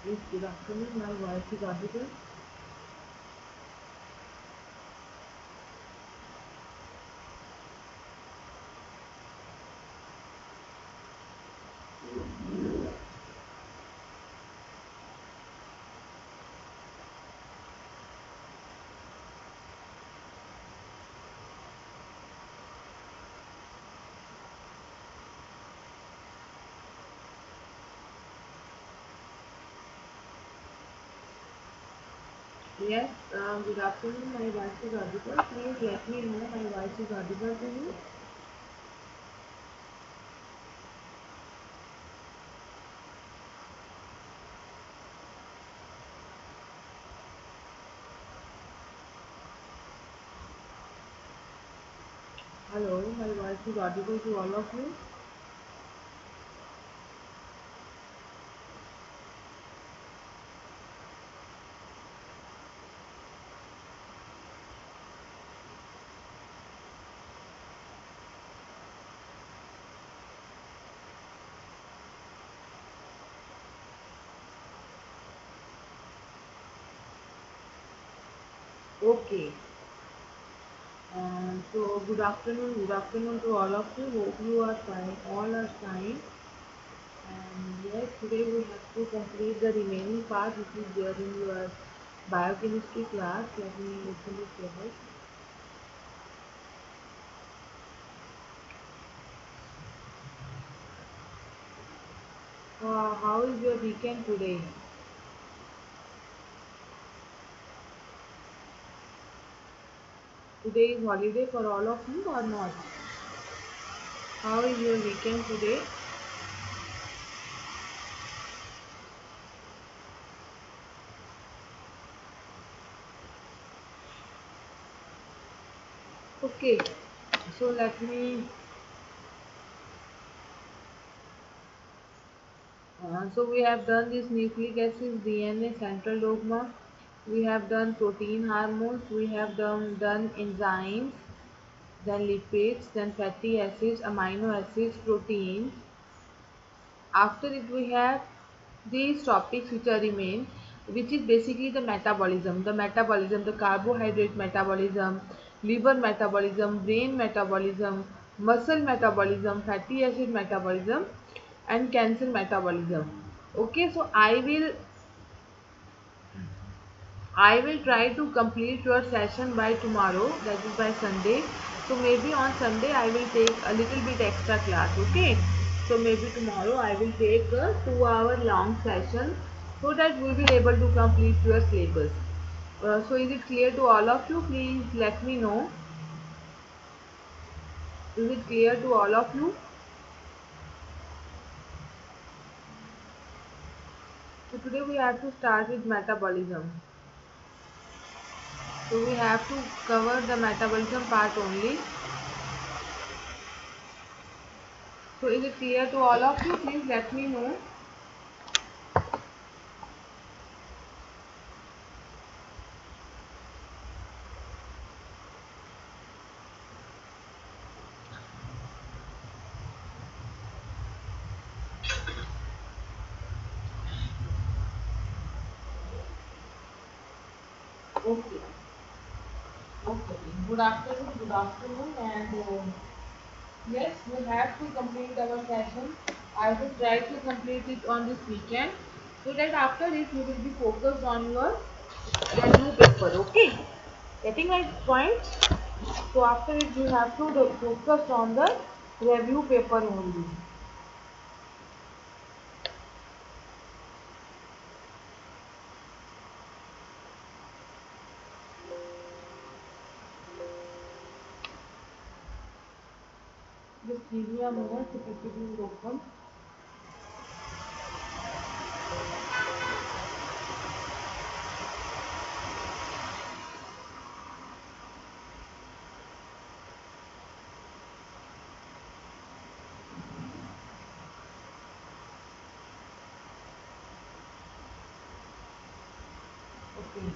Yes, good afternoon. My voice is audible. Yes, good afternoon. My voice is audible. Please let me know my voice is audible to you. Hello, my voice is audible to all of you. Okay. Good afternoon to all of you. Hope you are fine. All are fine. And yes, today we have to complete the remaining part which is there in your biochemistry class. Let me open the table. How is your weekend today? Today is holiday for all of you or not? How is your weekend today? Okay, so let me. So we have done this nucleic acids, DNA, central dogma. We have done protein hormones. We have done enzymes, then lipids, then fatty acids, amino acids, proteins. After it, we have these topics which are remain, which is basically the carbohydrate metabolism, liver metabolism, brain metabolism, muscle metabolism, fatty acid metabolism, and cancer metabolism. Okay, so I will try to complete your session by tomorrow, that is by Sunday. So maybe on Sunday I will take a little bit extra class, okay? So maybe tomorrow I will take a 2 hour long session so that we will be able to complete your syllabus. So is it clear to all of you? Please let me know. Is it clear to all of you? So today we have to start with metabolism. So we have to cover the metabolism part only. So is it clear to all of you? Please let me know. Okay. Okay. Good afternoon, and yes, we have to complete our session. I will try to complete it on this weekend, so that after it you will be focused on your review paper. Okay, getting my point. So after it you have to focus on the review paper only. Just give me a moment to keep it is open. Okay.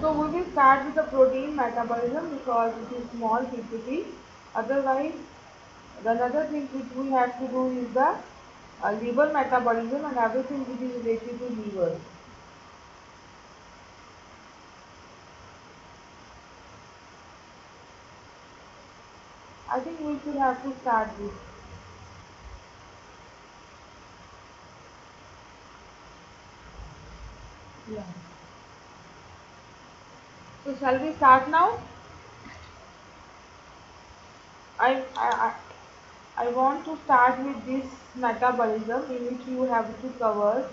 So we will start with the protein metabolism because it is small PPT. Otherwise, the another thing which we have to do is the liver metabolism and everything which is related to liver. I think we should have to start this. Yeah. So shall we start now? I, I, I I want to start with this metabolism in which you have to cover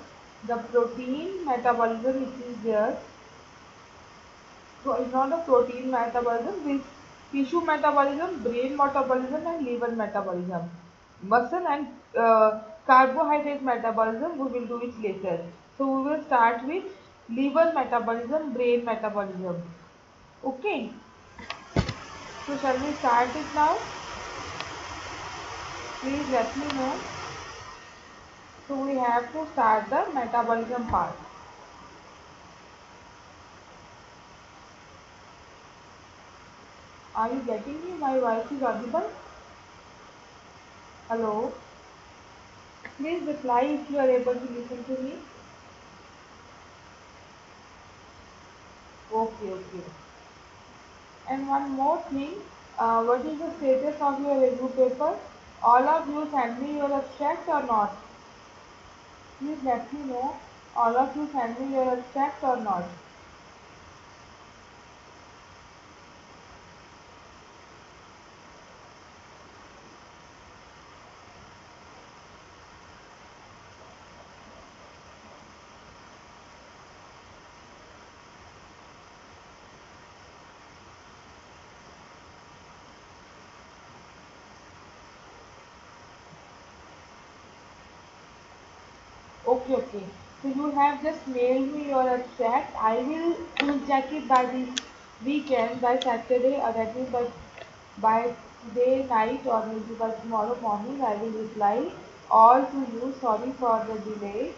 the protein metabolism which is there. So it's not a protein metabolism, this tissue metabolism, brain metabolism and liver metabolism. Muscle and carbohydrate metabolism we will do it later. So we will start with liver metabolism, brain metabolism. Okay. So shall we start it now? Please let me know. So we have to start the metabolism part. Are you getting me? My voice is audible? Hello? Please reply if you are able to listen to me. Okay, okay. And one more thing, what is the status of your review paper? All of you send me your abstract or not? Please let me know. All of you send me your abstract or not? Okay, okay. So you have just mailed me your abstract. I will check it by this weekend, by Saturday, or that means by today night or maybe by tomorrow morning. I will reply all to you. Sorry for the delay.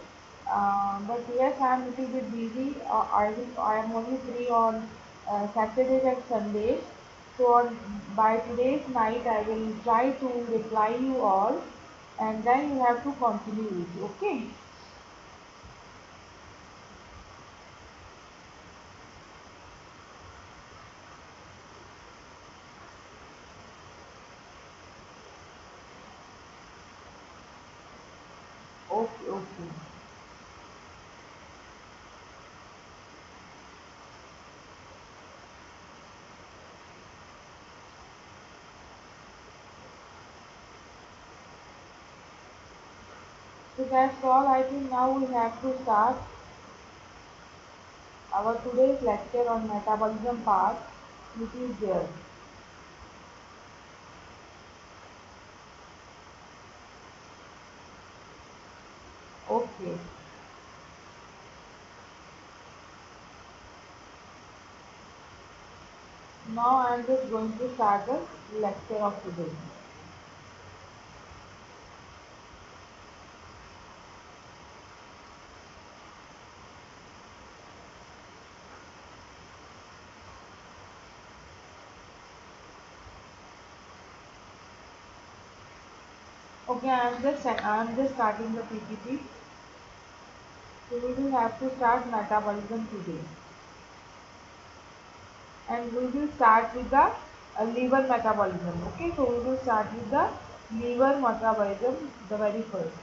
But yes, I am little bit busy. I am only free on Saturdays and Sundays. So by today's night, I will try to reply you all, and then you have to continue it. Okay. Okay, okay. So that's all. I think now we have to start our today's lecture on metabolism part, which is there. Okay. Now I am just going to start the lecture of today. Okay, I am just starting the PPT. So we will have to start metabolism today, and we will start with the liver metabolism. Okay, so we will start with the liver metabolism, the very first.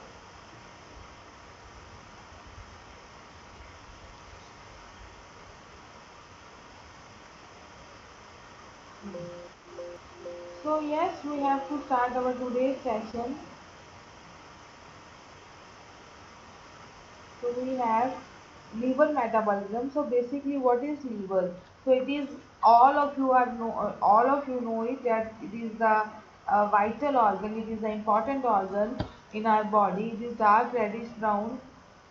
So yes, we have to start our today's session. So we have liver metabolism. So basically, what is liver? So it is, all of you know it, that it is the vital organ. It is the important organ in our body. It is dark reddish brown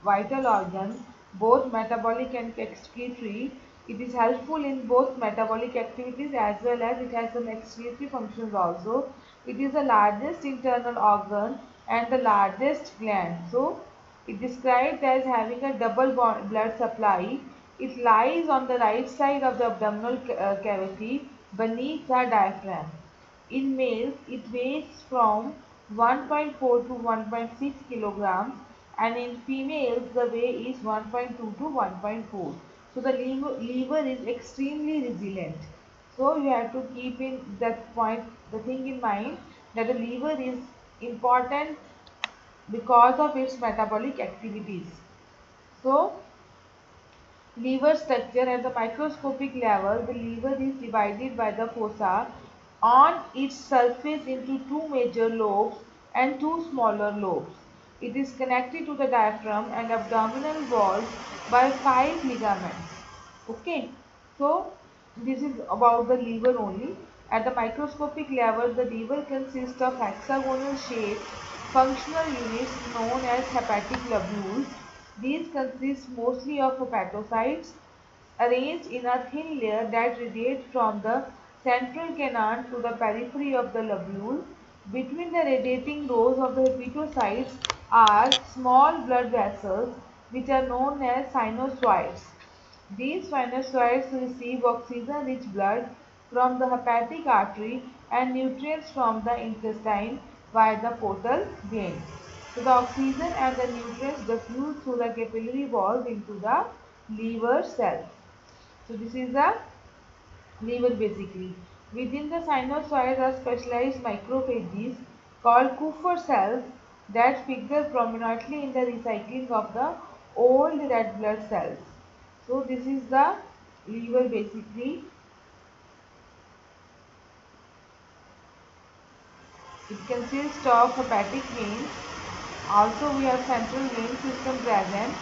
vital organ, both metabolic and excretory. It is helpful in both metabolic activities as well as it has some excretory functions also. It is the largest internal organ and the largest gland. So it is described as having a double blood supply. It lies on the right side of the abdominal cavity beneath the diaphragm. In males, it weighs from 1.4 to 1.6 kilograms, and in females the weight is 1.2 to 1.4. So the liver is extremely resilient. So you have to keep in that point, the thing in mind, that the liver is important because of its metabolic activities. So liver structure at the microscopic level, the liver is divided by the fossa on its surface into two major lobes and two smaller lobes. It is connected to the diaphragm and abdominal walls by five ligaments. Okay, so this is about the liver only. At the microscopic level, the liver consists of hexagonal shaped functional units known as hepatic lobules. These consist mostly of hepatocytes arranged in a thin layer that radiates from the central canal to the periphery of the lobule. Between the radiating rows of the hepatocytes are small blood vessels which are known as sinusoids. These sinusoids receive oxygen-rich blood from the hepatic artery and nutrients from the intestine via the portal vein. So the oxygen and the nutrients diffuse through the capillary walls into the liver cells. So this is the liver basically. Within the sinusoid are specialized macrophages called Kupffer cells that figure prominently in the recycling of the old red blood cells. So this is the liver basically. It consists of hepatic veins. Also we have central vein system present.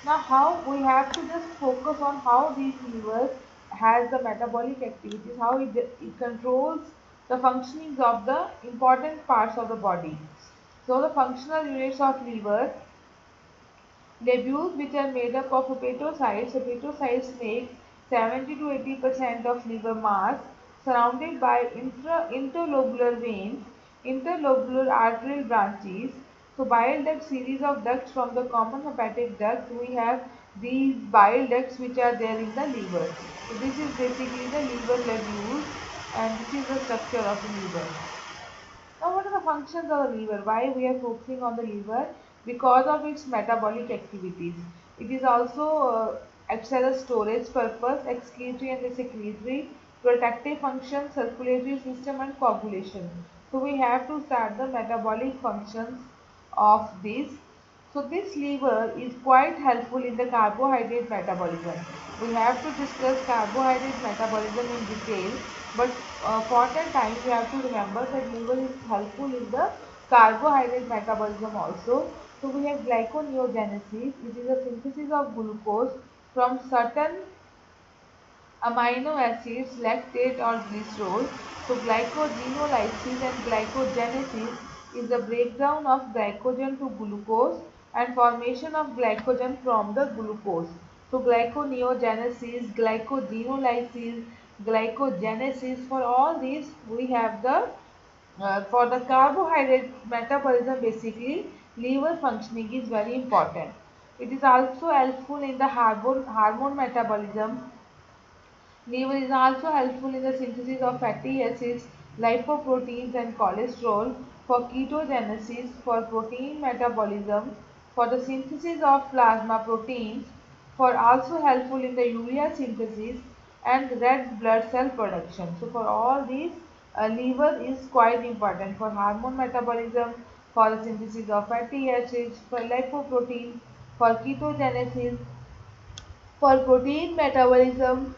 Now how we have to just focus on how these liver has the metabolic activities, how it controls the functionings of the important parts of the body. So the functional units of liver: lobules, which are made up of hepatocytes. Hepatocytes make 70 to 80% of liver mass, surrounded by interlobular veins, interlobular arterial branches. So bile duct series of ducts from the common hepatic duct. We have these bile ducts which are there in the liver. So this is basically the liver lobules, and this is the structure of the liver. Now, what are the functions of the liver? Why we are focusing on the liver? Because of its metabolic activities. It is also acts as a storage purpose, excretory and secretory, protective function, circulatory system, and coagulation. So we have to start the metabolic functions of this. So this liver is quite helpful in the carbohydrate metabolism. We have to discuss carbohydrate metabolism in detail, but for that time we have to remember that liver is helpful in the carbohydrate metabolism also. So we have glyconeogenesis, which is a synthesis of glucose from certain amino acids, lactate or glycerol. So glycogenolysis and glycogenesis is the breakdown of glycogen to glucose and formation of glycogen from the glucose. So glyconeogenesis, glycogenolysis, glycogenesis, for all these we have the for the carbohydrate metabolism basically liver functioning is very important. It is also helpful in the hormone metabolism. Liver is also helpful in the synthesis of fatty acids, lipoproteins and cholesterol, for ketogenesis, for protein metabolism, for the synthesis of plasma proteins, for also helpful in the urea synthesis and red blood cell production. So for all these, liver is quite important for hormone metabolism, for the synthesis of fatty acids, for lipoprotein, for ketogenesis, for protein metabolism,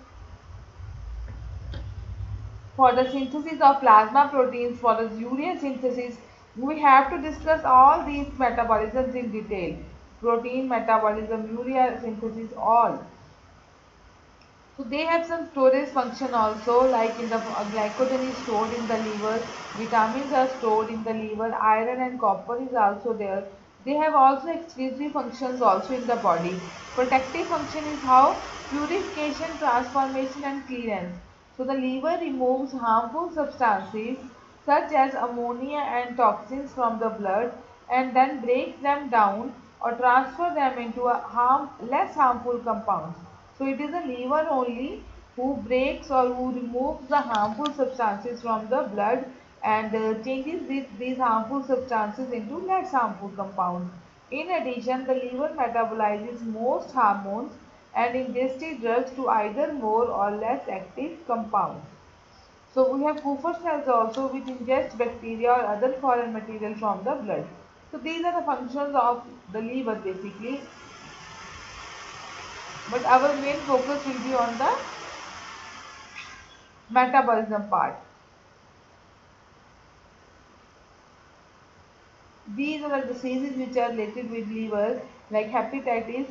for the synthesis of plasma proteins, for the urea synthesis. We have to discuss all these metabolisms in detail. Protein metabolism, urea synthesis, all. So they have some storage function also, like in the glycogen is stored in the liver, vitamins are stored in the liver, iron and copper is also there. They have also excretory functions also in the body. Protective function is how purification, transformation and clearance. So the liver removes harmful substances such as ammonia and toxins from the blood and then breaks them down or transfer them into a less harmful compounds. So it is the liver only who breaks or who removes the harmful substances from the blood and changes these harmful substances into less harmful compounds. In addition, the liver metabolizes most hormones and ingests drugs to either more or less active compounds. So we have Kupffer cells also, which ingest bacteria or other foreign material from the blood. So these are the functions of the liver basically, but our main focus will be on the metabolism part. These are the diseases which are related with liver, like hepatitis,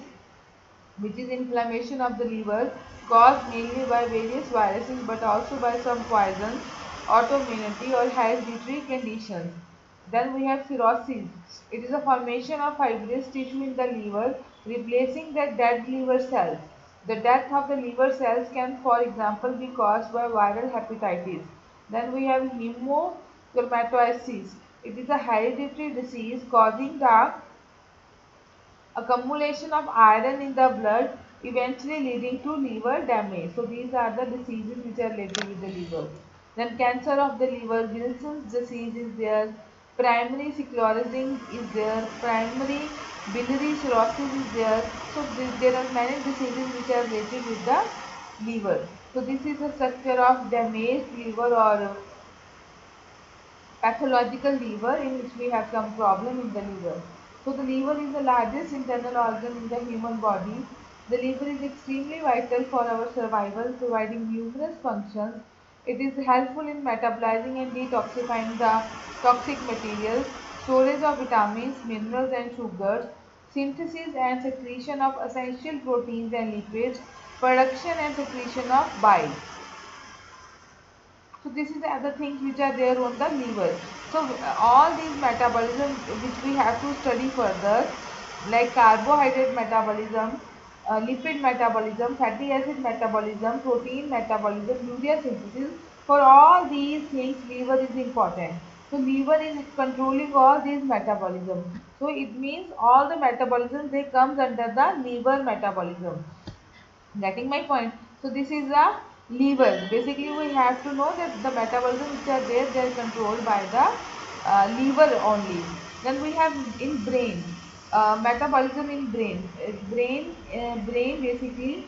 which is inflammation of the liver caused mainly by various viruses but also by some poisons, autoimmunity or hereditary conditions. Then we have cirrhosis. It is a formation of fibrous tissue in the liver replacing the dead liver cells. The death of the liver cells can, for example, be caused by viral hepatitis. Then we have hemochromatosis. It is a hereditary disease causing the accumulation of iron in the blood, eventually leading to liver damage. So these are the diseases which are related with the liver. Then cancer of the liver, Wilson's disease is there, primary sclerosing is there, primary biliary cirrhosis is there. So there are many diseases which are related with the liver. So this is the structure of damaged liver or pathological liver in which we have some problem in the liver. So the liver is the largest internal organ in the human body. The liver is extremely vital for our survival, providing numerous functions. It is helpful in metabolizing and detoxifying the toxic materials, storage of vitamins, minerals and sugars, synthesis and secretion of essential proteins and lipids, production and secretion of bile. So this is the other things which are there on the liver. So all these metabolism which we have to study further, like carbohydrate metabolism, lipid metabolism, fatty acid metabolism, protein metabolism, urea synthesis. For all these things, liver is important. So liver is controlling all these metabolism. So it means all the metabolism they comes under the liver metabolism. Getting my point? So this is a liver. Basically, we have to know that the metabolism which are there, they are controlled by the liver only. Then we have in brain, metabolism in brain. Brain basically,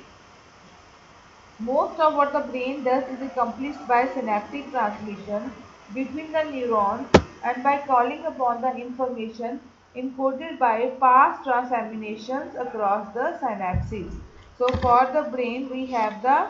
most of what the brain does is accomplished by synaptic transmission between the neurons and by calling upon the information encoded by fast transaminations across the synapses. So for the brain we have the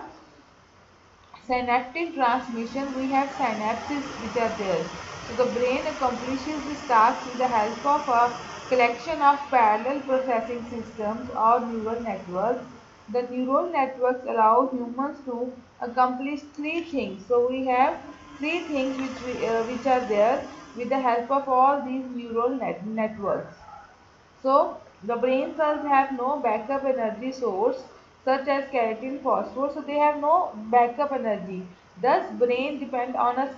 synaptic transmission, we have synapses which are there. So the brain accomplishes this task with the help of a collection of parallel processing systems or neural networks. The neural networks allow humans to accomplish three things. So we have three things which are there with the help of all these neural networks. So the brain cells have no backup energy source such as keratin phosphorus. So they have no backup energy. Thus brain depends on a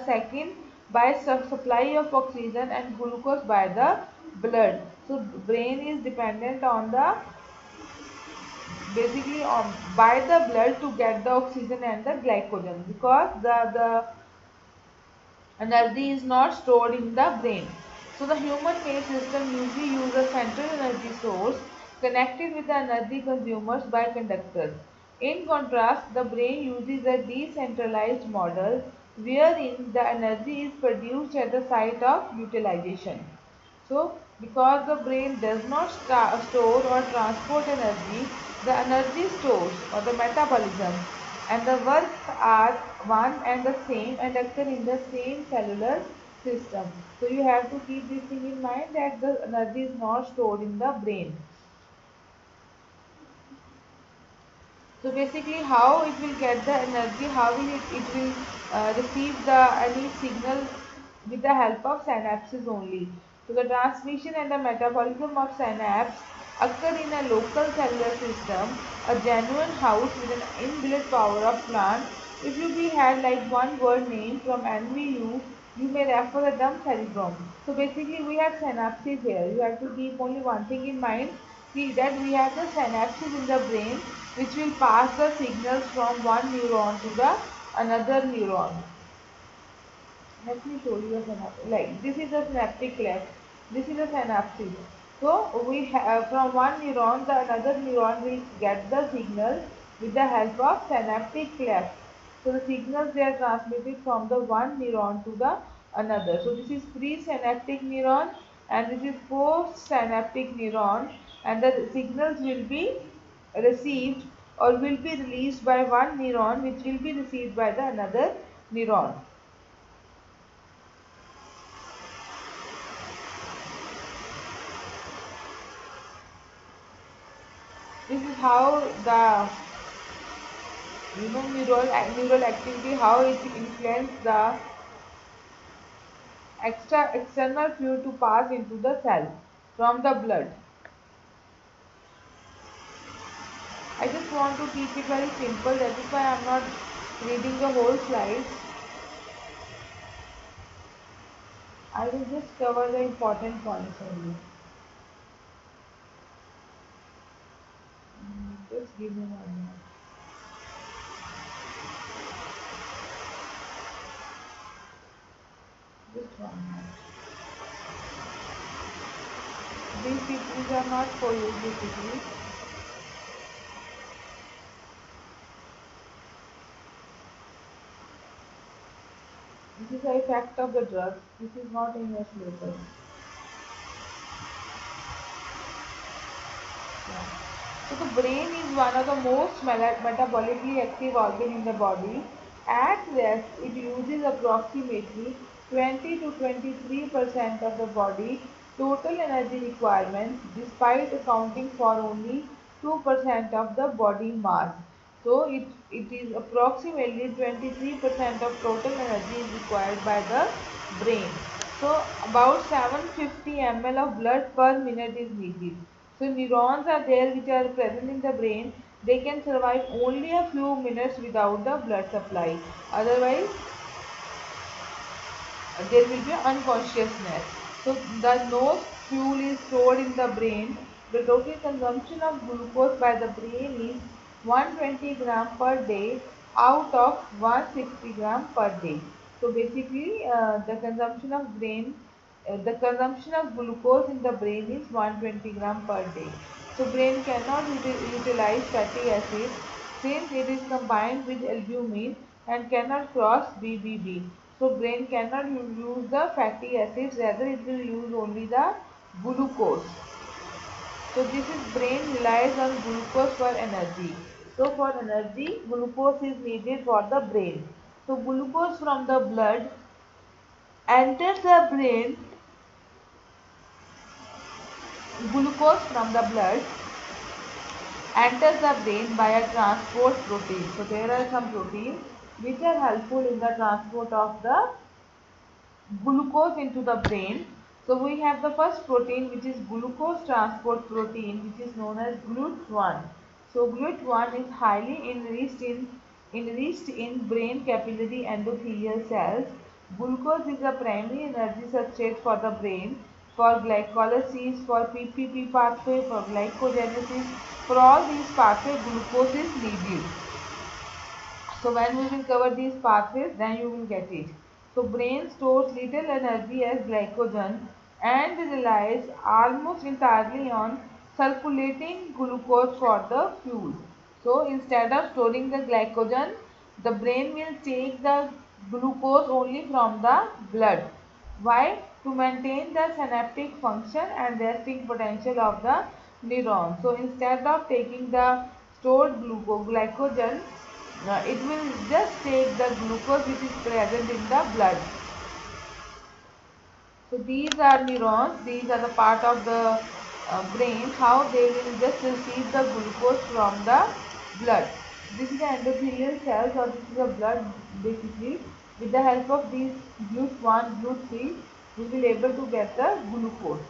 second by supply of oxygen and glucose by the blood. So brain is dependent on the basically on by the blood to get the oxygen and the glycogen, because the energy is not stored in the brain. So the human made system usually uses a central energy source connected with the energy consumers by conductors. In contrast, the brain uses a decentralized model wherein the energy is produced at the site of utilization. So, because the brain does not store or transport energy, the energy stores or the metabolism and the work are one and the same and occur in the same cellular system. So, you have to keep this thing in mind that the energy is not stored in the brain. So basically how it will get the energy, how will it will receive the any signal with the help of synapses only. So the transmission and the metabolism of synapse occur in a local cellular system, a genuine house with an inbuilt power of plant. If you be had like one word name from NVU, you may refer a dumb cerebrum. So basically we have synapses here. You have to keep only one thing in mind, see that we have the synapses in the brain which will pass the signals from one neuron to the another neuron. Let me show you a synapse. Like this is a synaptic cleft. This is a synapse. So we have from one neuron, the another neuron will get the signal with the help of synaptic cleft. So the signals they are transmitted from the one neuron to the another. So this is presynaptic neuron and this is postsynaptic neuron, and the signals will be received or will be released by one neuron, which will be received by the another neuron. This is how the neural activity, how it influences the external fluid to pass into the cell from the blood. I just want to keep it very simple, that is why I am not reading the whole slides. I will just cover the important points only. Just give me 1 minute. Just 1 minute. These are not for you basically. This is the effect of the drugs. This is not in your syllabus. Yeah. So the brain is one of the most metabolically active organ in the body. At rest, it uses approximately 20 to 23% of the body total energy requirements, despite accounting for only 2% of the body mass. So it is approximately 23% of total energy is required by the brain. So about 750 ml of blood per minute is needed. So neurons are there which are present in the brain. They can survive only a few minutes without the blood supply. Otherwise, there will be unconsciousness. So the no fuel is stored in the brain. The total consumption of glucose by the brain is 120 gram per day out of 160 gram per day. So basically, the consumption of glucose in the brain is 120 gram per day. So brain cannot utilize fatty acids since it is combined with albumin and cannot cross BBB. So brain cannot use the fatty acids, rather it will use only the glucose. So this is brain relies on glucose for energy. So for energy, glucose is needed for the brain. So glucose from the blood enters the brain. Glucose from the blood enters the brain by a transport protein. So there are some proteins which are helpful in the transport of the glucose into the brain. So we have the first protein, which is glucose transport protein, which is known as GLUT1. So GLUT1 is highly enriched in brain capillary endothelial cells. Glucose is a primary energy substrate for the brain, for glycolysis, for PPP pathway, for glycogenesis. For all these pathways, glucose is needed. So when we will cover these pathways, then you will get it. So brain stores little energy as glycogen and relies almost entirely on circulating glucose for the fuel. So instead of storing the glycogen, the brain will take the glucose only from the blood. Why? To maintain the synaptic function and resting potential of the neuron. So instead of taking the stored glycogen, it will just take the glucose which is present in the blood. So these are neurons, these are the part of the brain, how they will just receive the glucose from the blood. This is the endothelial cells, or this is the blood basically. With the help of these GLUT1, GLUT3, we will able to get the glucose.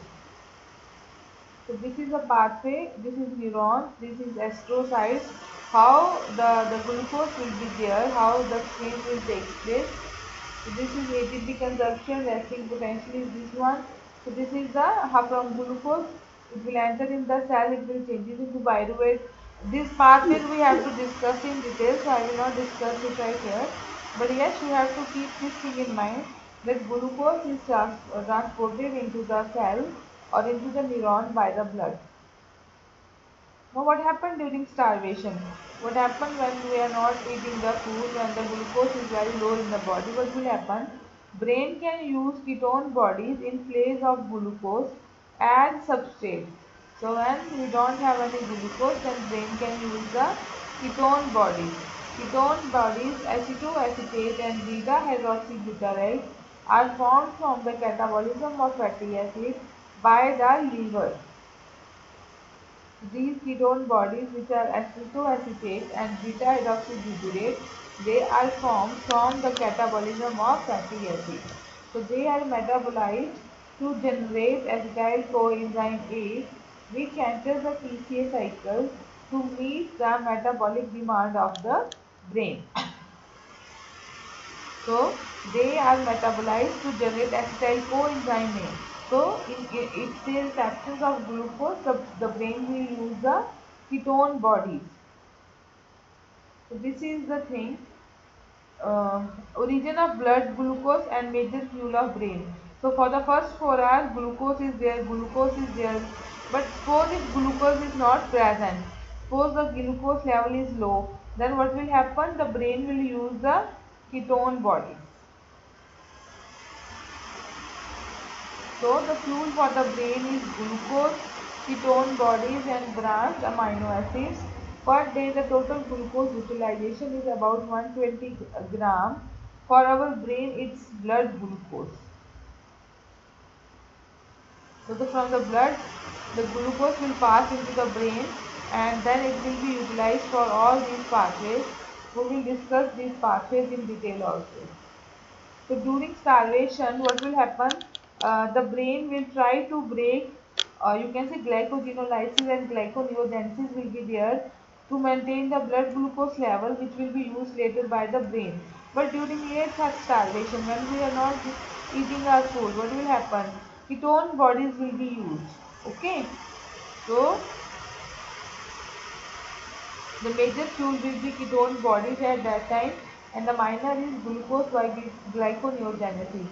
So this is a pathway, this is neurons, this is astrocytes, how the glucose will be there, how the exchange will take place. So this is ATP consumption, resting potential is this one. So this is the how from glucose, it will enter in the cell, it will change it into pyruvate. This pathway we have to discuss in detail, so I will not discuss it right here. But yes, you have to keep this thing in mind. that glucose is transported into the cell or into the neuron by the blood. Now what happened during starvation? What happened when we are not eating the food, when the glucose is very low in the body? What will happen? Brain can use ketone bodies in place of glucose as substrate. So when we don't have any glucose, then brain can use the ketone bodies. Ketone bodies acetoacetate and beta hydroxybutyrate are formed from the catabolism of fatty acid by the liver. These ketone bodies, which are acetoacetate and beta-hydroxybutyrate, they are formed from the catabolism of fatty acid. So they are metabolized to generate acetyl coenzyme A, which enters the PCA cycle to meet the metabolic demand of the brain. So they are metabolized to generate acetyl coenzyme A. So if there is absence of glucose, the brain will use the ketone bodies. So this is the thing. Origin of blood glucose and major fuel of brain. So for the first 4 hours glucose is there, but suppose if glucose is not present, suppose the glucose level is low, then what will happen? The brain will use the ketone bodies. So the fuel for the brain is glucose, ketone bodies and branched amino acids. Per day the total glucose utilization is about 120 gram. For our brain it's blood glucose. So from the blood the glucose will pass into the brain and then it will be utilized for all these pathways. We will discuss these pathways in detail also. So during starvation, what will happen? The brain will try to break, you can say glycogenolysis and glyconeogenesis will be there to maintain the blood glucose level, which will be used later by the brain. But during late starvation, when we are not eating our food, what will happen? Ketone bodies will be used. Okay. So the major fuel will be ketone bodies at that time and the minor is glucose by glyconeogenesis.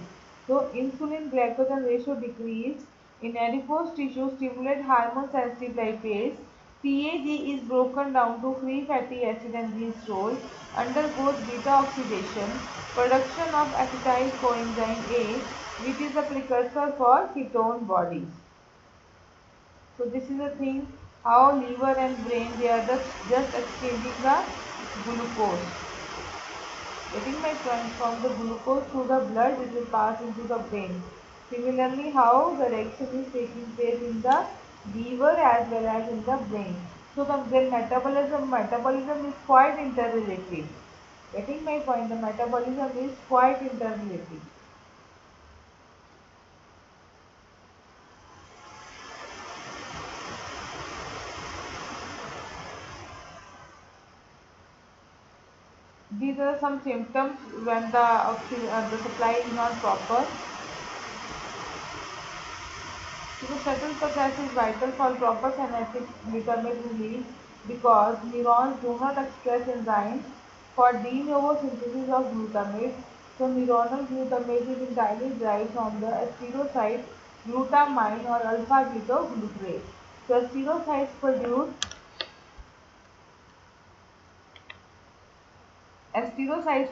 So insulin glycogen ratio decrease in adipose tissue stimulate hormone sensitive lipase. PAG is broken down to free fatty acid and glycerol, undergoes beta oxidation, production of acetyl coenzyme A, which is a precursor for ketone bodies. So this is the thing how liver and brain they are just exchanging the glucose. Getting my point from the glucose to the blood it will pass into the brain. Similarly how the reaction is taking place in the liver as well as in the brain. So the metabolism is quite interrelated. Getting my point, the metabolism is quite interrelated. These are some symptoms when the supply is not proper. So the shuttle process is vital for proper synaptic glutamate release because neurons do not express enzymes for de novo synthesis of glutamate. So neuronal glutamate is entirely derived from the asterocyte glutamine or alpha ketoglutarate. So asterocytes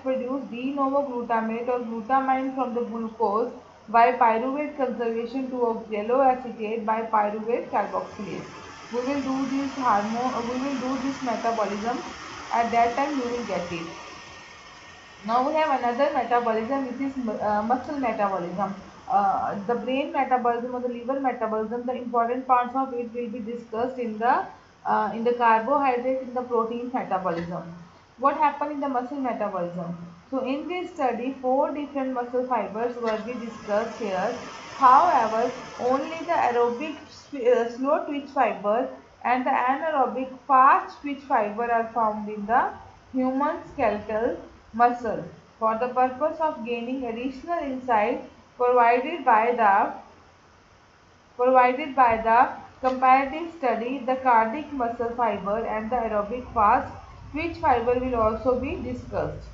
produce de novo glutamate or glutamine from the glucose by pyruvate conservation to oxaloacetate by pyruvate carboxylase. We will do this metabolism. At that time you will get it. Now we have another metabolism which is muscle metabolism. The brain metabolism or the liver metabolism, the important parts of it will be discussed in the carbohydrate in the protein metabolism. What happened in the muscle metabolism? So in this study, 4 different muscle fibers were be discussed here. However, only the aerobic slow twitch fiber and the anaerobic fast twitch fiber are found in the human skeletal muscle. For the purpose of gaining additional insight provided by the comparative study, the cardiac muscle fiber and the aerobic fast twitch fiber will also be discussed.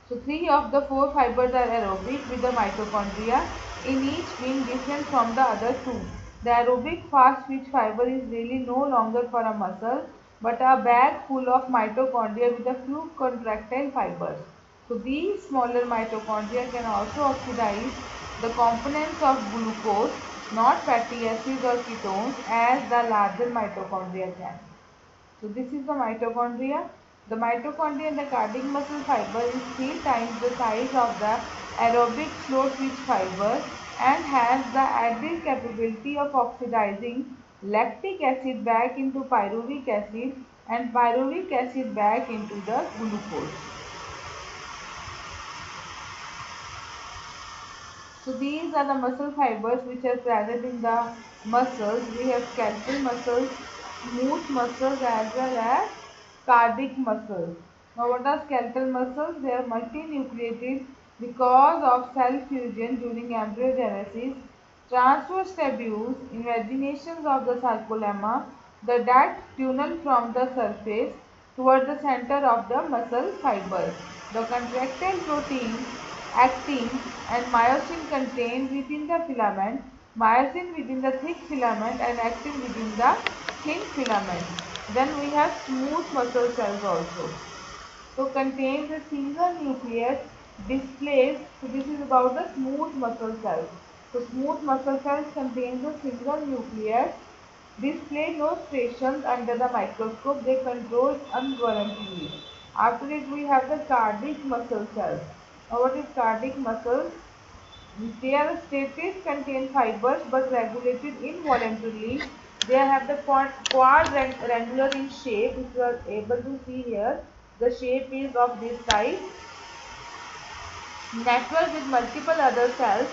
So 3 of the 4 fibers are aerobic with the mitochondria in each being different from the other 2. The aerobic fast twitch fiber is really no longer for a muscle but a bag full of mitochondria with a few contractile fibers. So these smaller mitochondria can also oxidize the components of glucose, not fatty acids or ketones, as the larger mitochondria can. So this is the mitochondria. The mitochondria in the cardiac muscle fiber is 3 times the size of the aerobic slow twitch fiber and has the added capability of oxidizing lactic acid back into pyruvic acid and pyruvic acid back into the glucose. So these are the muscle fibers which are present in the muscles. We have skeletal muscles, smooth muscles as well as cardiac muscles. Now what are skeletal muscles? They are multinucleated because of cell fusion during embryogenesis, transverse tubules, invaginations of the sarcolemma, the that tunnel from the surface toward the center of the muscle fiber. The contractile proteins actin and myosin contained within the filament, myosin within the thick filament and actin within the thin filament. Then we have smooth muscle cells also. So contains a single nucleus displaced. So this is about the smooth muscle cells. So smooth muscle cells contains a single nucleus display no striations under the microscope. They control unwarrantably. After it we have the cardiac muscle cells. Now what is cardiac muscles? They are stated contain fibers but regulated involuntarily. They have the quadrangular in shape. If you are able to see here, the shape is of this type. Network with multiple other cells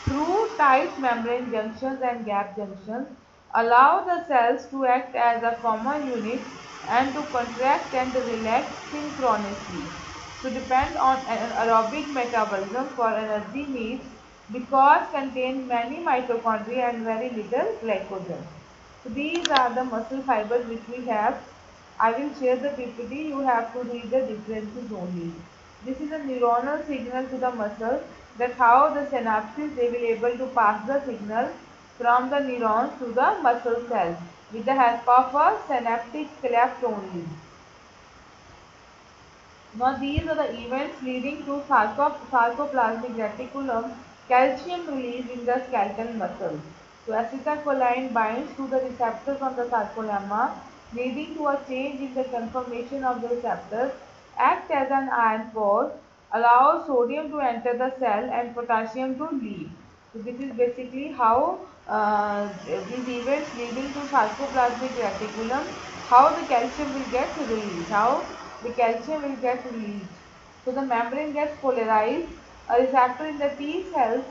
through tight membrane junctions and gap junctions. Allow the cells to act as a common unit and to contract and relax synchronously. So depend on an aerobic metabolism for energy needs because contain many mitochondria and very little glycogen. So these are the muscle fibers which we have. I will share the PPT. You have to read the differences only. This is a neuronal signal to the muscle, that how the synapses they will able to pass the signal from the neurons to the muscle cells with the help of a synaptic cleft only. Now these are the events leading to sarcoplasmic reticulum calcium release in the skeletal muscle. So acetylcholine binds to the receptors on the sarcolemma, leading to a change in the conformation of the receptors, act as an iron pore, allows sodium to enter the cell and potassium to leave. So this is basically how these events leading to sarcoplasmic reticulum, how the calcium will get released, how the calcium will get released. So the membrane gets polarized. A receptor in the T cells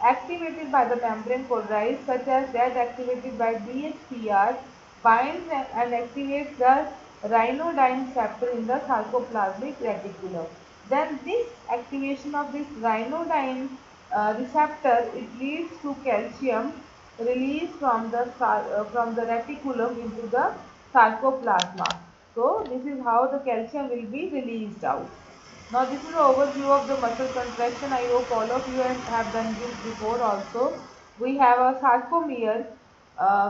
activated by the membrane polarized, such as that activated by DHPR, binds and activates the rhinodine receptor in the sarcoplasmic reticulum. Then this activation of this rhinodine receptor, it leads to calcium release from the reticulum into the sarcoplasma. So this is how the calcium will be released out. Now this is an overview of the muscle contraction. I hope all of you have done this before also. We have a sarcomere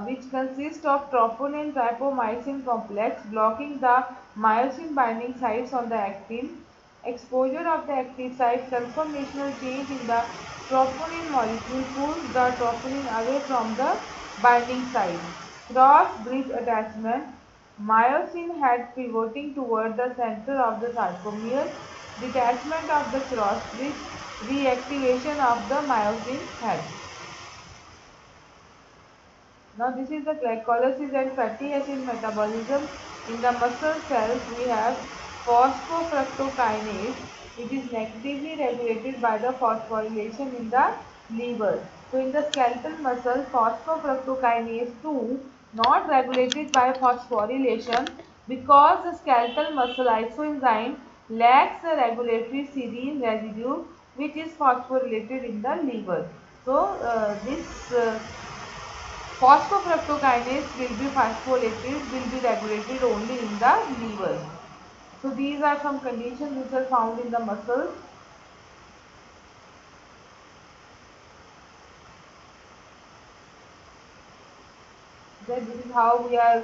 which consists of troponin rapamycin complex blocking the myosin binding sites on the actin. Exposure of the active site, conformational change in the troponin molecule pulls the troponin away from the binding site. Cross bridge attachment, myosin head pivoting toward the center of the sarcomere, detachment of the cross bridge, reactivation of the myosin head. Now this is the glycolysis and fatty acid metabolism. In the muscle cells we have phosphofructokinase. It is negatively regulated by the phosphorylation in the liver. So in the skeletal muscle, phosphofructokinase 2 not regulated by phosphorylation because the skeletal muscle isoenzyme lacks the regulatory serine residue which is phosphorylated in the liver. So this phosphofructokinase will be phosphorylated, will be regulated only in the liver. So these are some conditions which are found in the muscles. exercise. This is how we are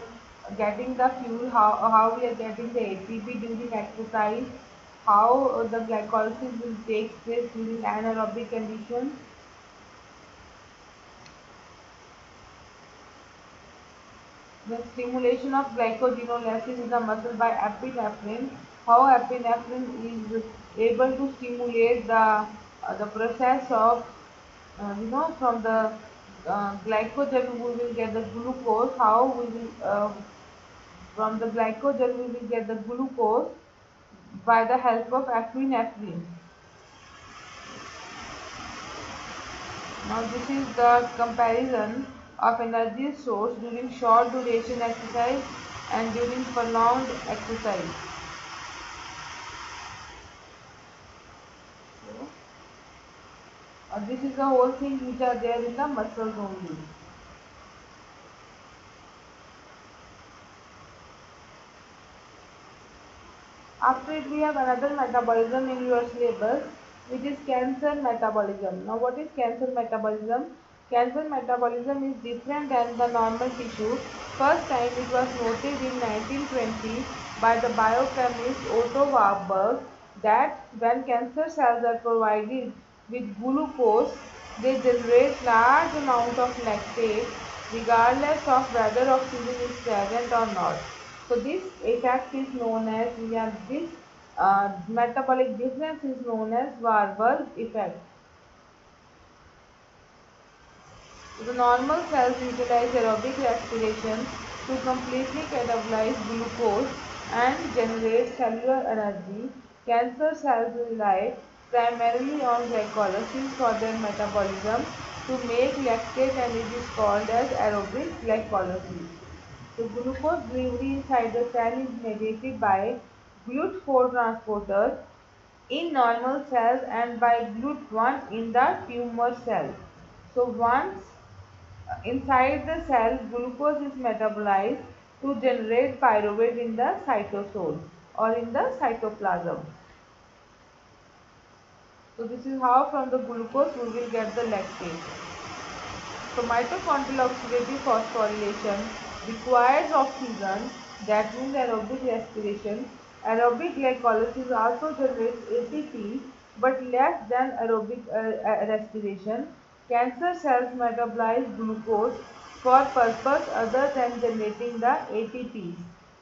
getting the fuel, how we are getting the ATP during exercise, how the glycolysis will take place during anaerobic conditions. The stimulation of glycogenolysis in the muscle by epinephrine. How epinephrine is able to stimulate the process of from the glycogen we will get the glucose. How we will from the glycogen we will get the glucose by the help of epinephrine. Now this is the comparison of energy source during short duration exercise and during prolonged exercise. So, this is the whole thing which are there in the muscles only. After it we have another metabolism in your syllabus, which is cancer metabolism. Now what is cancer metabolism? Cancer metabolism is different than the normal tissue. First time it was noted in 1920 by the biochemist Otto Warburg that when cancer cells are provided with glucose, they generate large amount of lactate regardless of whether oxygen is present or not. So this effect is known as, this metabolic difference is known as Warburg effect. The normal cells utilize aerobic respiration to completely catabolize glucose and generate cellular energy. Cancer cells rely primarily on glycolysis for their metabolism to make lactate, and it is called as aerobic glycolysis. The glucose delivery inside the cell is mediated by GLUT4 transporters in normal cells and by GLUT1 in the tumor cell. So once inside the cell, glucose is metabolized to generate pyruvate in the cytosol or in the cytoplasm. So this is how from the glucose we will get the lactate. So mitochondrial oxidative phosphorylation requires oxygen, that means aerobic respiration. Aerobic glycolysis also generates ATP but less than aerobic respiration. Cancer cells metabolize glucose for purpose other than generating the ATPs.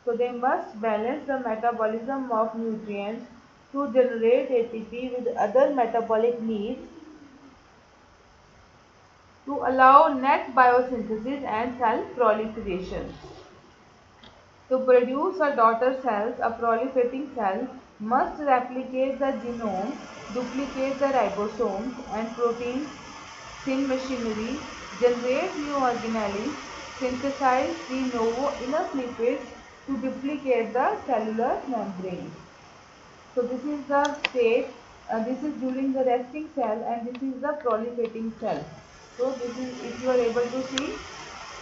So they must balance the metabolism of nutrients to generate ATP with other metabolic needs to allow net biosynthesis and cell proliferation. To produce a daughter cells, a proliferating cell must replicate the genome, duplicate the ribosomes and proteins, syn machinery, generate new organelles, synthesize de novo enough lipids to duplicate the cellular membrane. So this is the state, this is during the resting cell and this is the proliferating cell. So this is, if you are able to see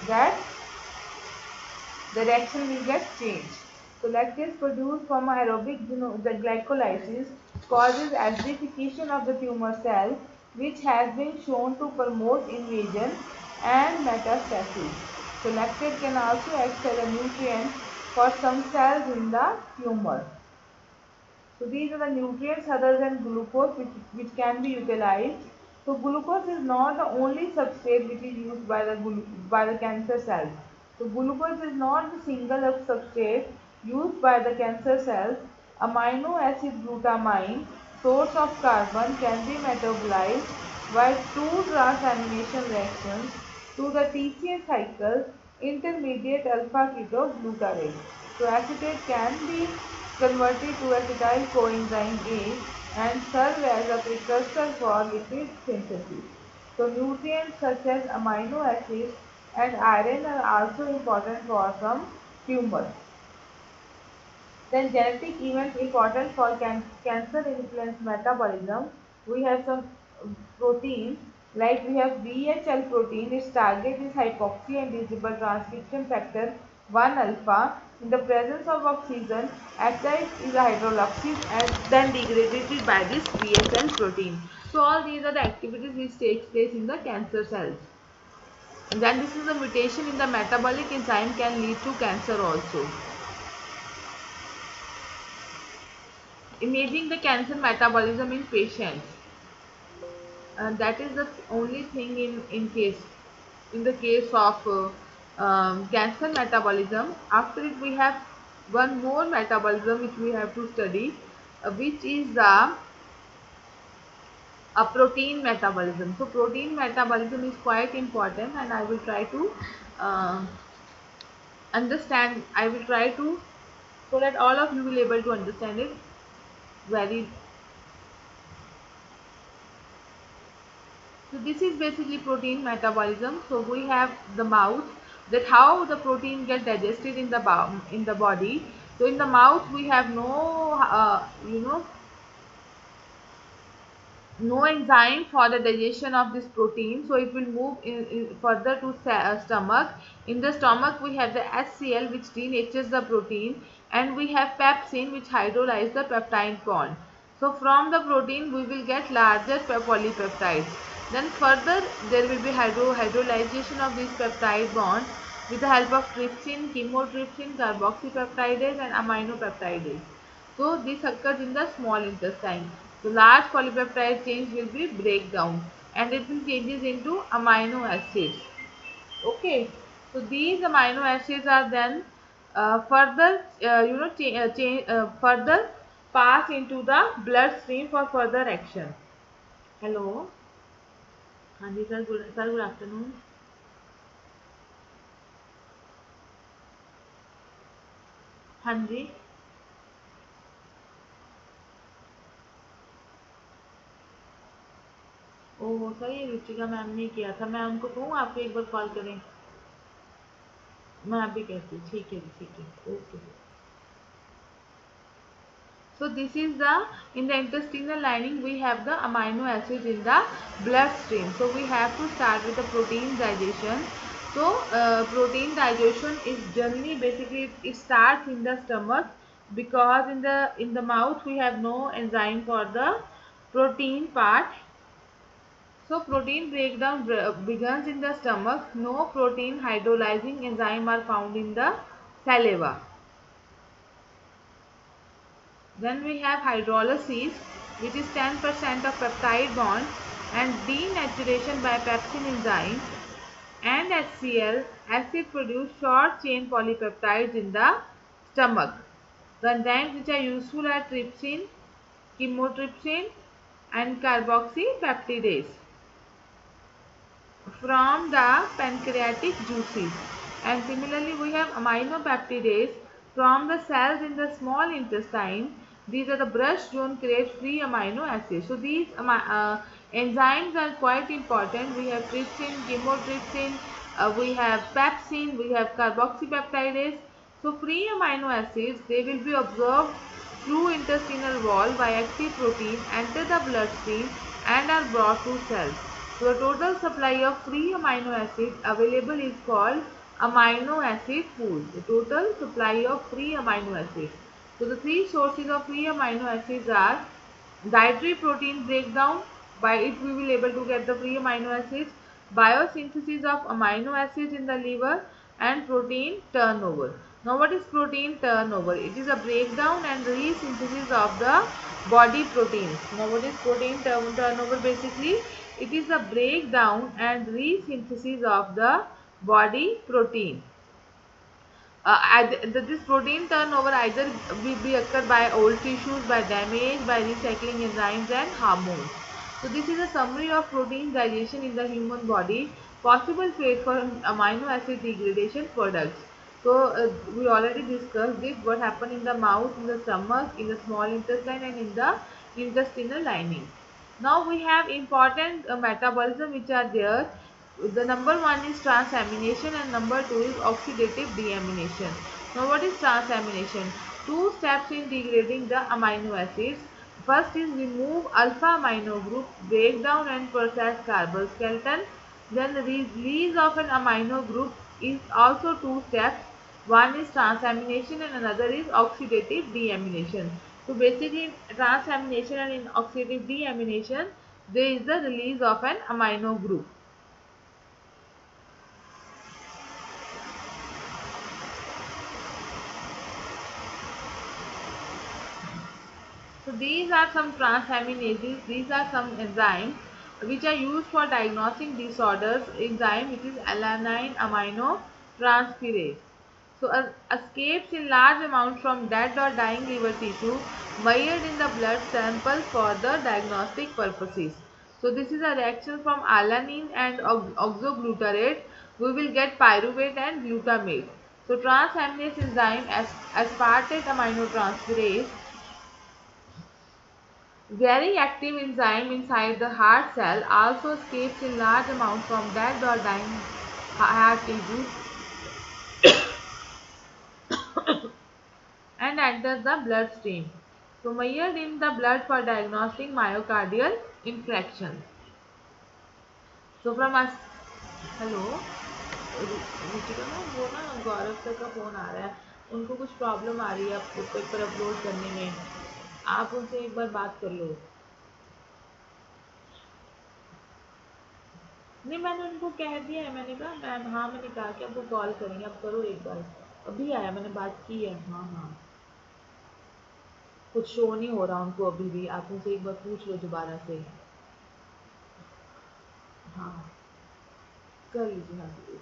that the reaction will get changed. So lactase produced from aerobic the glycolysis causes acidification of the tumor cell, which has been shown to promote invasion and metastasis. So lactate can also act as a nutrient for some cells in the tumor. So these are the nutrients other than glucose which can be utilized. So glucose is not the only substrate which is used by the cancer cells. So glucose is not the single substrate used by the cancer cells. Amino acid glutamine, source of carbon, can be metabolized by two transamination reactions to the TCA cycle, intermediate alpha ketoglutarate. So acetate can be converted to acetyl coenzyme A and serve as a precursor for lipid synthesis. So nutrients such as amino acids and iron are also important for some tumors. Then genetic events important for cancer influence metabolism. We have some proteins, like we have VHL protein. Its target is hypoxia-inducible transcription factor 1 alpha. In the presence of oxygen, HI is hydrolyzed and then degraded by this VHL protein. So all these are the activities which takes place in the cancer cells. Then this is a mutation in the metabolic enzyme can lead to cancer also. Imaging the cancer metabolism in patients. That is the only thing in the case of cancer metabolism. After it, we have one more metabolism which we have to study, which is the a protein metabolism. So protein metabolism is quite important, and I will try to uh, understand. I will try to, so that all of you will able to understand it very. So this is basically protein metabolism. So we have the mouth, that how the protein get digested in the in the body. So in the mouth we have no no enzyme for the digestion of this protein, so it will move further to stomach. In the stomach we have the HCl which denatures the protein, and we have pepsin which hydrolyze the peptide bond. So from the protein we will get larger polypeptides. Then further there will be hydrolyzation of these peptide bonds with the help of trypsin, chymotrypsin, carboxypeptidase and aminopeptidase. So this occurs in the small intestine. The large polypeptide chains will be breakdown, and it will changes into amino acids. Okay, so these amino acids are then further further pass into the bloodstream for further action. Hello, Hanji sir, good afternoon. Hanji, oh sir ये Ruchika ma'am ने किया था, मैं उनको कहूँ आपको एक बार call करें? मैं अभी कहती हूँ, ठीक है जी, ठीक है, okay. So this is the, in the intestinal lining we have the amino acids in the bloodstream. So we have to start with the protein digestion. So protein digestion is generally basically it starts in the stomach, because in the mouth we have no enzyme for the protein part. So protein breakdown begins in the stomach. No protein hydrolyzing enzyme are found in the saliva. Then we have hydrolysis, which is 10% of peptide bonds, and denaturation by pepsin enzyme, and HCl, acid produce short chain polypeptides in the stomach. The enzymes which are useful are trypsin, chymotrypsin and carboxypeptidase from the pancreatic juices. And similarly we have aminopeptidase from the cells in the small intestine. These are the brush zone create free amino acids. So these enzymes are quite important. We have trypsin, chymotrypsin, we have pepsin, we have carboxypeptidase. So free amino acids, they will be absorbed through intestinal wall by active protein, enter the bloodstream and are brought to cells. So the total supply of free amino acids available is called amino acid pool. The total supply of free amino acids. So the three sources of free amino acids are dietary protein breakdown, by it we will able to get the free amino acids, biosynthesis of amino acids in the liver, and protein turnover. Now what is protein turnover? It is a breakdown and resynthesis of the body proteins. Now what is protein turnover? Basically it is a breakdown and resynthesis of the body protein. This protein turnover either will be occurred by old tissues, by damage, by recycling enzymes and hormones. So this is a summary of protein digestion in the human body, possible fate for amino acid degradation products. So we already discussed it, what happened in the mouth, in the stomach, in the small intestine and in the intestinal lining. Now we have important metabolism which are there. The number one is transamination and number two is oxidative deamination. Now what is transamination? Two steps in degrading the amino acids. First is remove alpha amino group, break down and process carbon skeleton. Then the release of an amino group is also two steps. One is transamination and another is oxidative deamination. So basically in transamination and in oxidative deamination there is the release of an amino group. So these are some transaminases, these are some enzymes which are used for diagnosing disorders. Enzyme which is alanine aminotransferase. So escapes in large amount from dead or dying liver tissue measured in the blood sample for the diagnostic purposes. So this is a reaction from alanine and oxoglutarate. We will get pyruvate and glutamate. So transaminase enzyme aspartate aminotransferase, very active enzyme inside the heart cell, also escapes in large amount from dead or dying heart tissue and enters the bloodstream. So measured in the blood for diagnostic myocardial infarction. So from us, hello Ruchika ना, वो ना गौरव sir का phone आ रहा है, उनको कुछ problem आ रही है पेपर अपलोड करने में, आप उनसे एक बार बात कर लो। नहीं, मैंने उनको कह दिया है, मैंने कहा मैम, हाँ मैंने कहा कि आपको कॉल करेंगे, आप करो एक बार, अभी आया, मैंने बात की है। हाँ हाँ, कुछ शो नहीं हो रहा उनको अभी भी, आप उनसे एक बार पूछ लो दोबारा से। हाँ कर लीजिए, हाँ जी।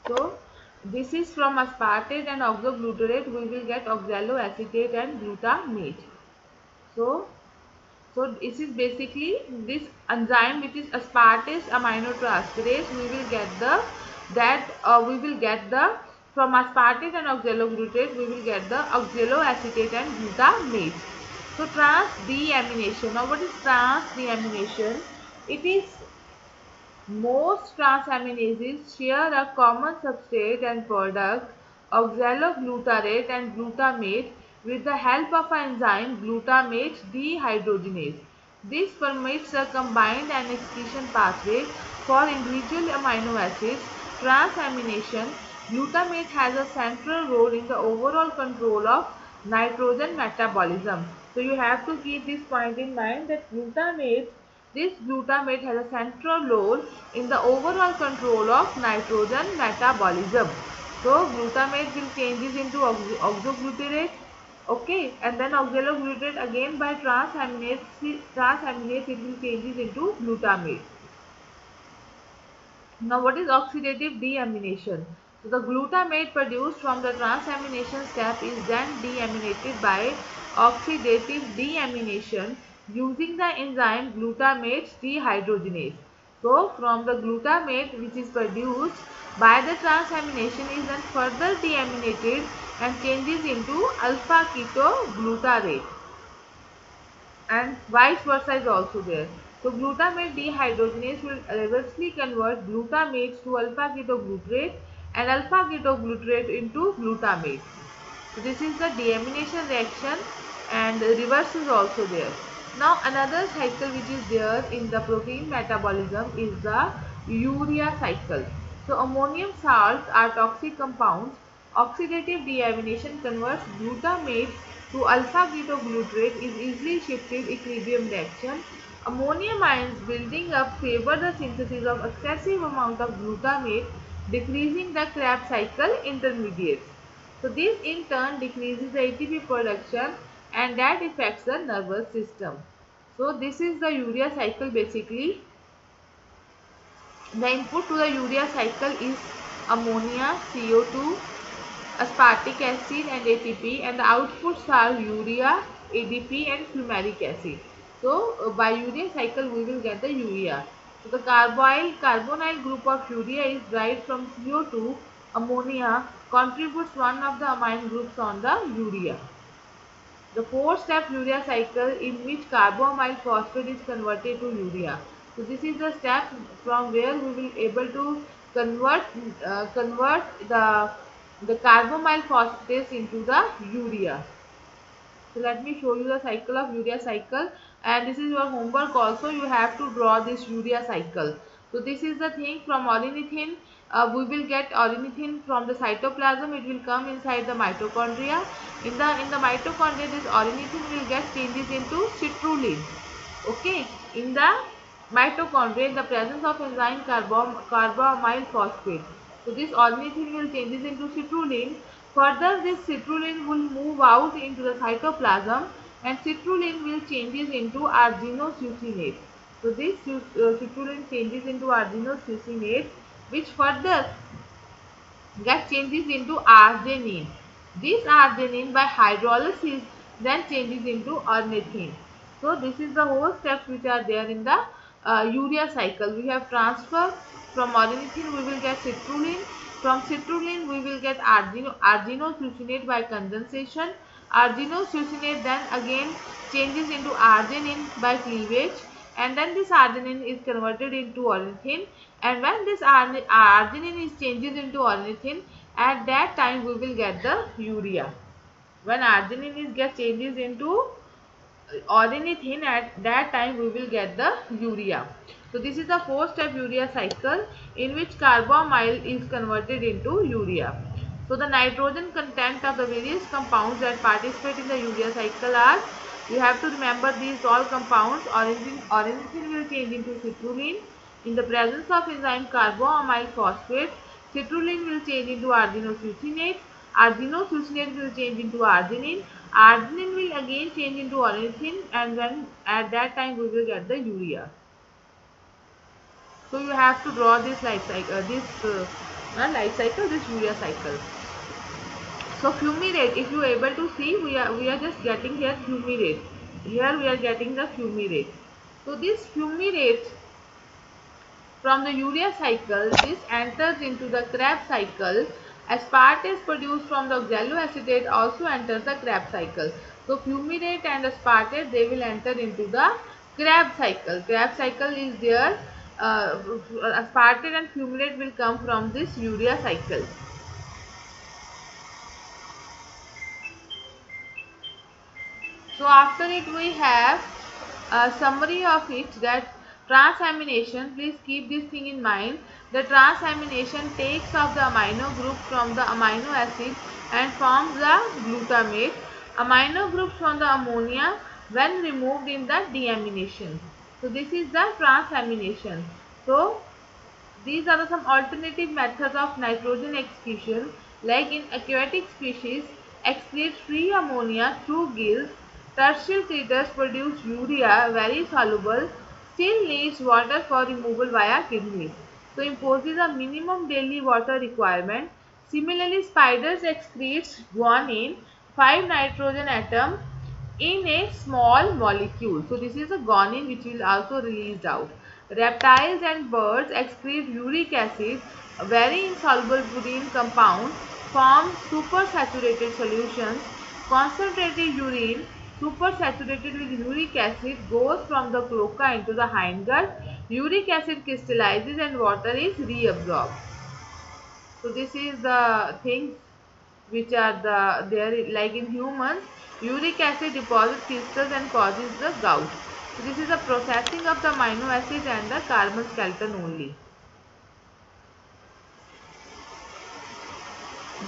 So this is from aspartate and oxoglutarate we will get oxaloacetate and glutamate. So this is basically this enzyme which is aspartate aminotransferase. We will get the from aspartate and oxaloglutarate we will get the oxaloacetate and glutamate. So trans deamination. Now what is trans deamination? It is most transaminases share a common substrate and product, oxaloglutarate and glutamate, with the help of an enzyme glutamate dehydrogenase. This permits a combined and excretion pathway for individual amino acids. Transamination. Glutamate has a central role in the overall control of nitrogen metabolism. So you have to keep this point in mind that this glutamate has a central role in the overall control of nitrogen metabolism. So glutamate will changes into oxoglutarate, okay, and then oxaloglutarate again by transaminase it will changes into glutamate. Now what is oxidative deamination? So the glutamate produced from the transamination step is then deaminated by oxidative deamination using the enzyme glutamate dehydrogenase. So from the glutamate which is produced by the transamination is then further deaminated and changes into alpha ketoglutarate, and vice versa is also there. So glutamate dehydrogenase will reversely convert glutamates to alpha ketoglutarate and alpha ketoglutarate into glutamate. So this is the deamination reaction, and reverse is also there. Now another cycle which is there in the protein metabolism is the urea cycle. So ammonium salts are toxic compounds. Oxidative deamination converts glutamate to alpha ketoglutarate is easily shifted equilibrium reaction. Ammonium ions building up favor the synthesis of excessive amount of glutamate, decreasing the Krebs cycle intermediates. So this in turn decreases the ATP production and that affects the nervous system. So this is the urea cycle basically. The input to the urea cycle is ammonia, CO2, aspartic acid and ATP, and the outputs are urea, ADP and fumaric acid. So by urea cycle we will get the urea. So the carbonyl group of urea is derived from CO2. Ammonia contributes one of the amine groups on the urea. The four-step urea cycle in which carbamyl phosphate is converted to urea. So this is the step from where we will able to convert the carbamyl phosphate into the urea. So let me show you the cycle of urea cycle, and this is your homework also. You have to draw this urea cycle. So this is the thing from ornithine. We will get ornithine from the cytoplasm. It will come inside the mitochondria. In the mitochondria, this ornithine will get changes into citrulline. Okay, in the mitochondria, in the presence of enzyme carbamyl phosphate. So this ornithine will changes into citrulline. Further, this citrulline will move out into the cytoplasm and citrulline will changes into arginoceucinate. So this citrulline changes into arginoceucinate, which further get changes into arginine. This arginine by hydrolysis then changes into ornithine. So this is the whole steps which are there in the urea cycle. We have transfer from ornithine, we will get citrulline. From citrulline we will get arginoceucinate by condensation. Arginoceucinate then again changes into arginine by cleavage, and then this arginine is converted into ornithine, and when this arginine is changes into ornithine, at that time we will get the urea. When arginine is get changes into ornithine, at that time we will get the urea. So this is the 4-step urea cycle in which carbamyl is converted into urea. So the nitrogen content of the various compounds that participate in the urea cycle are, you have to remember these all compounds. Ornithine will change into citrulline. In the presence of enzyme carbamyl phosphate, citrulline will change into arginoceucinate. Arginoceucinate will change into arginine. Arginine will again change into ornithine, and then at that time we will get the urea. So you have to draw this life cycle, this urea cycle. So fumarate, if you are able to see, we are just getting here fumarate. Here we are getting the fumarate. So this fumarate from the urea cycle, this enters into the Krebs cycle. Aspartate is produced from the oxaloacetate also enters the Krebs cycle. So fumarate and aspartate, they will enter into the Krebs cycle. Krebs cycle is there. Aspartate and fumarate will come from this urea cycle. So after it we have a summary of it, that transamination, please keep this thing in mind. The transamination takes off the amino group from the amino acid and forms the glutamate. Amino groups from the ammonia when removed in the deamination. So this is the transamination. So these are some alternative methods of nitrogen excretion, like in aquatic species excrete free ammonia through gills. Tertiary critters produce urea very soluble, still needs water for removal via kidneys. So imposes a minimum daily water requirement. Similarly, spiders excrete guanine, 5 nitrogen atom in a small molecule. So this is a guanine which will also released out. Reptiles and birds excrete uric acid, a very insoluble purine compound, form supersaturated solutions. Concentrated urine supersaturated with uric acid goes from the cloaca into the hindgut. Uric acid crystallizes and water is reabsorbed. So this is the things which are there, like in humans, uric acid deposits crystals and causes the gout. So this is the processing of the amino acids and the carbon skeleton only.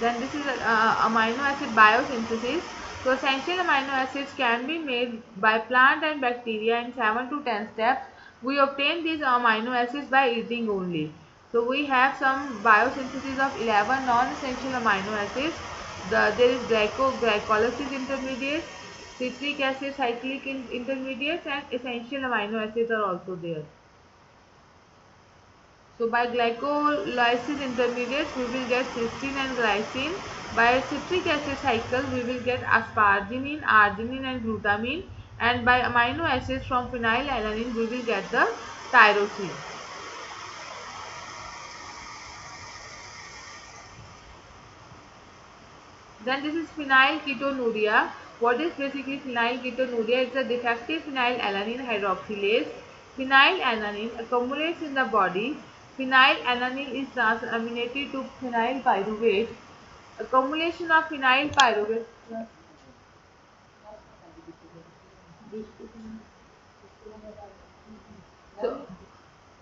Then this is amino acid biosynthesis. So essential amino acids can be made by plant and bacteria in 7 to 10 steps. We obtain these amino acids by eating only. So we have some biosynthesis of 11 non-essential amino acids. There is glycolysis intermediates, citric acid cyclic intermediates, and essential amino acids are also there. So by glycolysis intermediates we will get cysteine and glycine. By citric acid cycle we will get asparagine, arginine and glutamine, and by amino acids from phenylalanine we will get the tyrosine. Then this is phenylketonuria. What is basically phenylketonuria? It's a defective phenylalanine hydroxylase. Phenylalanine accumulates in the body. Phenylalanine is transaminated to phenyl pyruvate. Accumulation of phenyl pyruvate. So,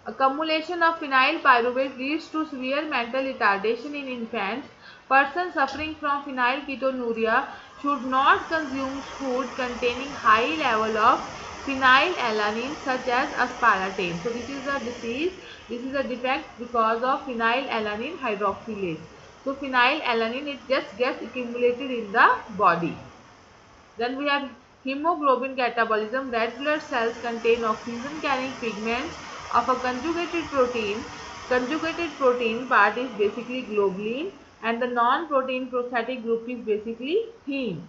accumulation of phenyl pyruvate leads to severe mental retardation in infants. Persons suffering from phenylketonuria should not consume food containing high level of phenylalanine such as aspartame. So this is a disease, this is a defect because of phenylalanine hydroxylase. So phenylalanine, it just gets accumulated in the body. Then we have hemoglobin catabolism. Red blood cells contain oxygen carrying pigments of a conjugated protein. Conjugated protein part is basically globulin, and the non-protein prosthetic group is basically heme.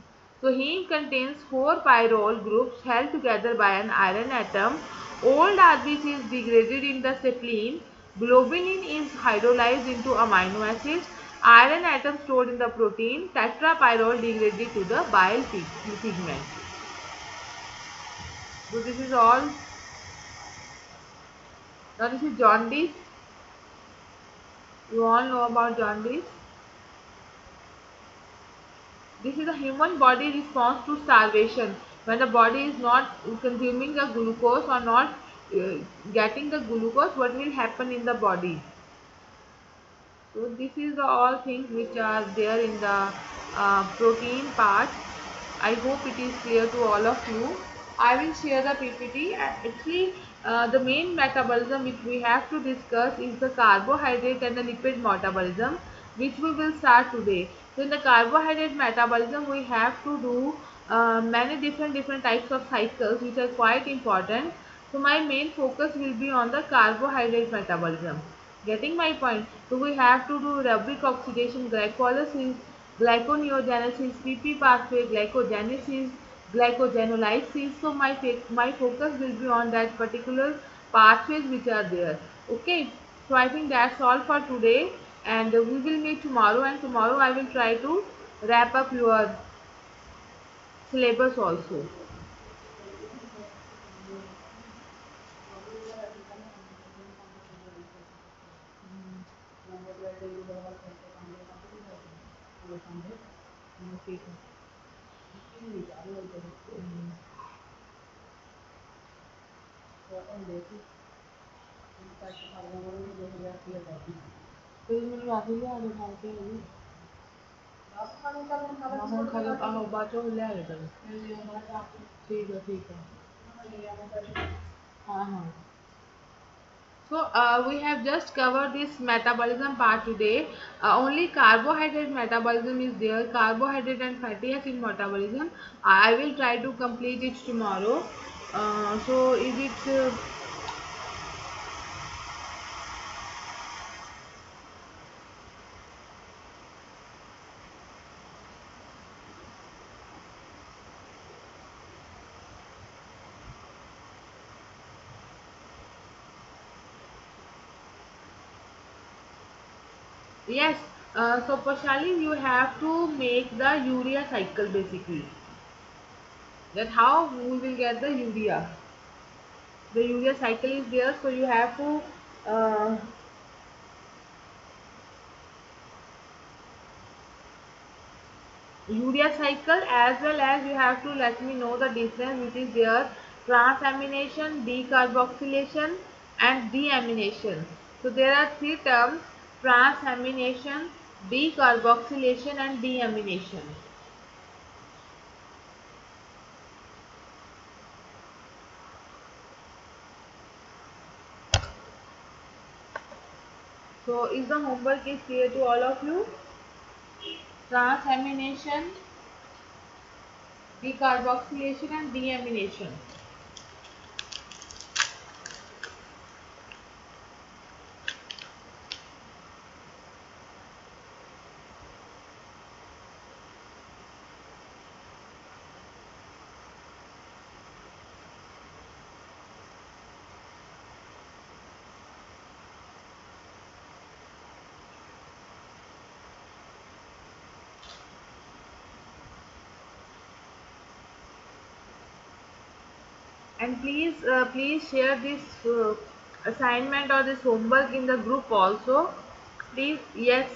So heme contains 4 pyrrole groups held together by an iron atom. Old RBC is degraded in the spleen. Globulin is hydrolyzed into amino acids. Iron atom stored in the protein. Tetrapyrrole degraded to the bile pigment. So this is all. Now this is jaundice. You all know about jaundice. This is a human body response to starvation. When the body is not consuming the glucose or not getting the glucose, what will happen in the body? So this is the all things which are there in the protein part. I hope it is clear to all of you. I will share the PPT. Actually, the main metabolism which we have to discuss is the carbohydrate and the lipid metabolism, which we will start today. So in the carbohydrate metabolism, we have to do many different types of cycles which are quite important. So my main focus will be on the carbohydrate metabolism. Getting my point? So we have to do rubric oxidation, glycolysis, glyconeogenesis, PP pathway, glycogenesis, glycogenolysis. So my focus will be on that particular pathways which are there. Okay. So I think that's all for today, and we will meet tomorrow. And tomorrow I will try to wrap up your syllabus also. ठीक है. फिर मैंने बाकी लिया आगे खा के अभी हम खाली बाचो ले आए कल. ठीक है. हाँ हाँ. So we have just covered this metabolism part today. Only carbohydrate metabolism is there. Carbohydrate and fatty acid metabolism. I will try to complete it tomorrow. So is it? Yes. So Pashali, you have to make the urea cycle basically. That how we will get the urea. The urea cycle is there, so you have to urea cycle, as well as you have to let me know the difference which is there: transamination, decarboxylation and deamination. So there are three terms: transamination, decarboxylation and deamination. So is the homework is clear to all of you? Transamination, decarboxylation and deamination. And please share this assignment or this homework in the group also. Please, yes.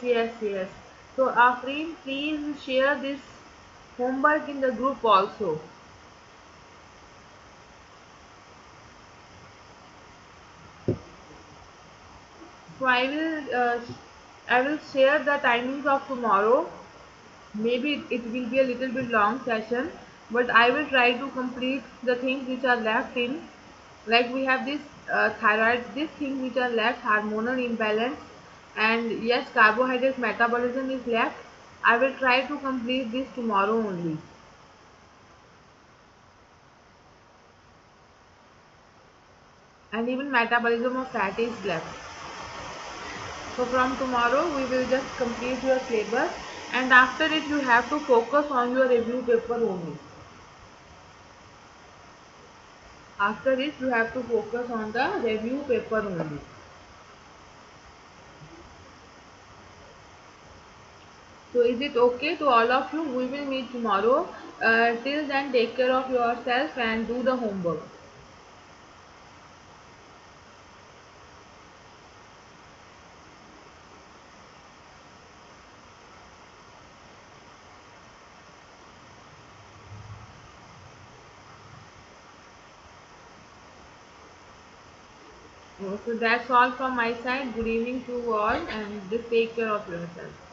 So Afreen, please share this homework in the group also. So I will share the timings of tomorrow. Maybe it will be a little bit long session, but I will try to complete the things which are left in. Like we have this thyroid, this thing which are left: hormonal imbalance, And yes, carbohydrate metabolism is left. I will try to complete this tomorrow only. And even metabolism of fat is left. So from tomorrow we will just complete your syllabus, and after it you have to focus on your review paper only. After it you have to focus on the review paper only. So is it okay to all of you? We will meet tomorrow. Till then, take care of yourself and do the homework. So that's all from my side. Good evening to all, and just take care of yourself.